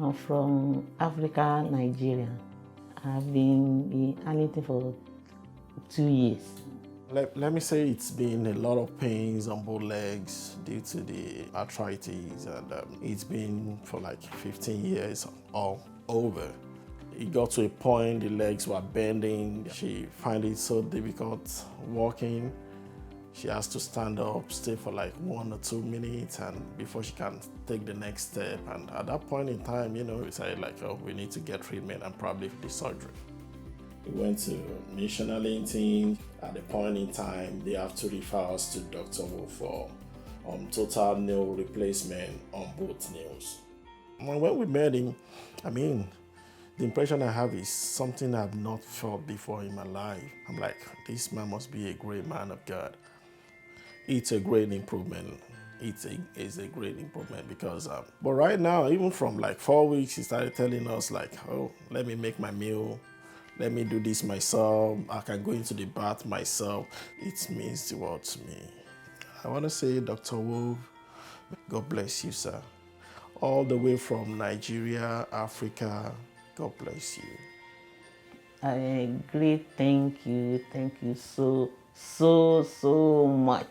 I'm from Africa, Nigeria. I've been in Arlington for 2 years. Let me say it's been a lot of pains on both legs due to the arthritis, and it's been for like 15 years or over. It got to a point the legs were bending. She found it so difficult walking. She has to stand up, stay for like 1 or 2 minutes, and before she can take the next step. And at that point in time, we decided like, oh, we need to get treatment and probably the surgery. We went to Mission Arlington. At the point in time, they have to refer us to Dr. Woolf for total nail replacement on both nails. When we met him, the impression I have is something I've not felt before in my life. I'm like, this man must be a great man of God. It's a great improvement. It's a great improvement because, but right now, even from like 4 weeks, he started telling us like, oh, let me make my meal. Let me do this myself. I can go into the bath myself. It means the world to me. I want to say, Dr. Woolf, God bless you, sir. All the way from Nigeria, Africa, God bless you. A great thank you so much.